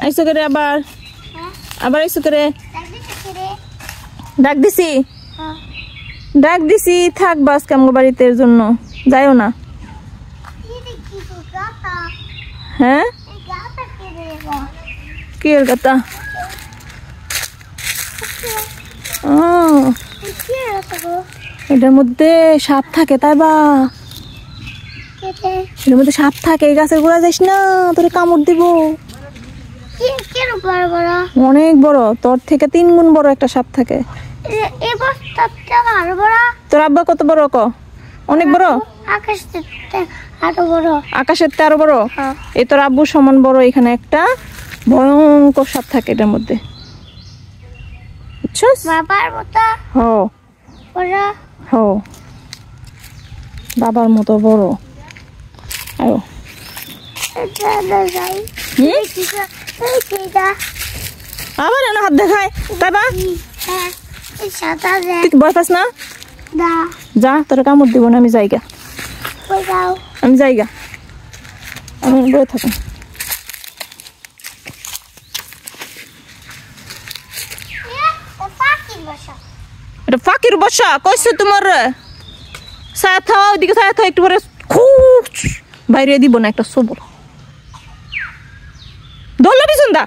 আইসো করে আবার আবার আইসো করে ডাক দিছি ডাক দিছি থাকবা আজকে আমার বাড়িতে এর জন্য যাইও না হ্যাঁ কি এর কথা এটার মধ্যে সাপ থাকে তাই বা এর মধ্যে সাপ থাকে এই গাছের গোড়া যাইস না তোরে কামড় দিব অনেক বড় তোর থেকে 3 গুণ বড় একটা সাপ থাকে তোর আব্বা কত বড় ক অনেক বড় আকাশের তে আরো বড় এই তোর আব্বুর সমান বড় এখানে একটা ভয়ঙ্কর সাপ থাকে এটার মধ্যে বুঝছস বাবার মতো বড় আয়ো আবার এনে হাত দেখায় তাই বা ভয় পাস না যা তোর কামড় দিব না আমি যাইগা আমি বয়ে থাকি এটা ফাঁকির বসা কইছে তোমার সাথে ওইদিকে সাথে একটু পরে খুব বাইরে দিব না একটা সবর ধরলো পিছন দা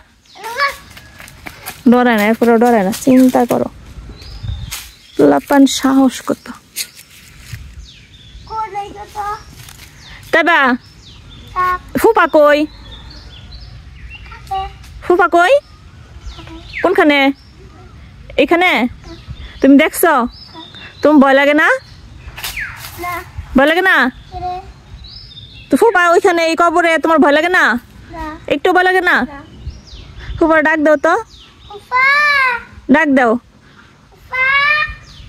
ডরায় না এরপরে ডরায় না চিন্তা করো লাপান সাহস কত তাইবা ফুপা কই কোনখানে এখানে তুমি দেখছো তুমি ভয় লাগে না তো ফুপা ওইখানে এই কবরে তোমার ভয় লাগে না একটু ভয় লাগে না ফুপা ডাক দাও তো ডাক দাও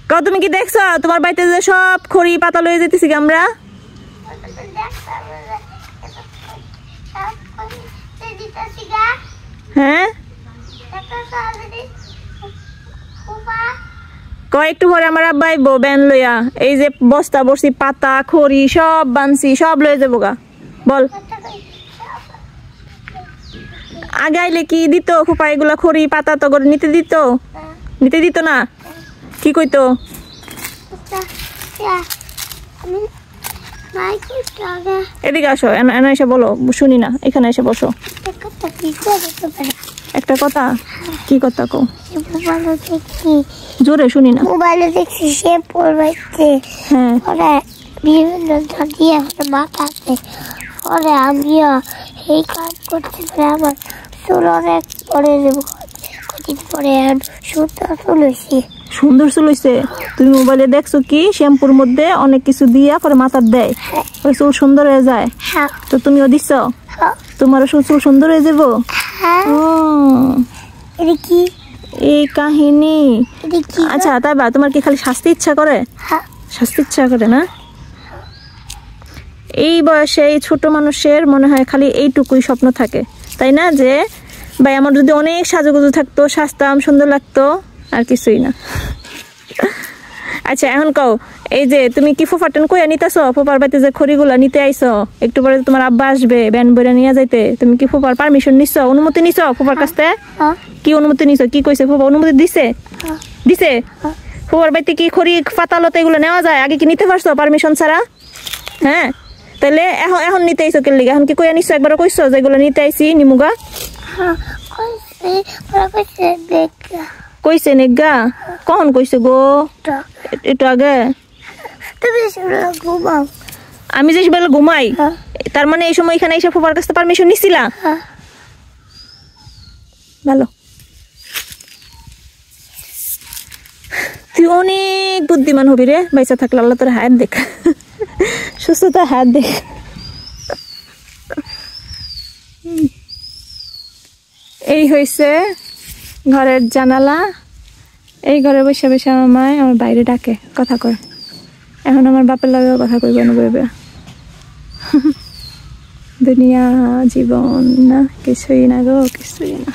কও তুমি কি দেখছো তোমার বাড়িতে যে সব খড়ি পাতা লয়ে যেতেছি আমরা হ্যাঁ কয় একটু পরে আমার আব্বা আইবো ব্যান লইয়া এই যে বস্তা বসছি পাতা খড়ি সব বানছি সব লয়ে যাবো গা বল আগে আইলে কি দিত ফুপা এগুলা খড়ি পাতা তো করে নিতে দিত না কি কইতো এদিকে আসো এনে এসে বলো শুনি না এখানে এসে বসো একটা কথা কি কথা কও জোরে শুনি না মোবাইলে দেখছি সে পড়বাইছে বিভিন্ন দিয়ে মাথাতে পরে আমিও এই কাজ করতে পারে আমার চুল অনেক পরে দেবো কদিন পরে সুন্দর চুল হইছে তুমি মোবাইলে দেখছো কি শ্যাম্পুর মধ্যে অনেক কিছু দিয়া পরে মাথার দেয় ওই চুল সুন্দর হয়ে যায় তো তুমিও দিচ্ছ তোমারও চুল সুন্দর হয়ে যাবো কি এই কাহিনী আচ্ছা তাই বা তোমার কি খালি শাস্তি ইচ্ছা করে না এই বয়সে এই ছোট মানুষের মনে হয় খালি এইটুকুই স্বপ্ন থাকে তাই না যে ভাই আমার যদি অনেক সাজুগুজু থাকতো সাজতাম সুন্দর লাগতো আর কিছুই না আচ্ছা এখন কও এই যে তুমি কি ফুফাটেন কইয়া নিতেছো ফুফার বাড়িতে যে খড়িগুলা নিতে আইছো একটু পরে তোমার আব্বা আসবে ব্যান বইরা নিয়ে যাইতে তুমি কি ফুফার পারমিশন নিছো অনুমতি নিছো ফুফার কাছ থেকে কি অনুমতি নিছো কি কইছে ফুফা অনুমতি দিছে ফুফার বাড়িতে কি খড়ি পাতালতা এগুলো নেওয়া যায় আগে কি নিতে পারছো পারমিশন ছাড়া হ্যাঁ তাহলে এখন নিতে আইছো কেন লিগা এখন কি কইয়া নিছো একবার কইছো যে এগুলো নিতে আইছি নিমুগা কইছে নেগা কখন কইছে গো একটু আগে আমি যে বেলা ঘুমাই তার মানে এই সময় এখানে এসে ফুফার কাছে পারমিশন নিছিলা ভালো তুই অনেক বুদ্ধিমান হবি রে বাইসা থাকলে আল্লাহ তোর হাত দেখ সুস্থতা হাত দেখ এই হয়েছে ঘরের জানালা এই ঘরে বসে বসে আমার মা আমার বাইরে ডাকে কথা কয় এখন আমার বাপের লাগে কথা কইবে না বইবে দুনিয়া জীবন না কিছুই না গো কিছুই না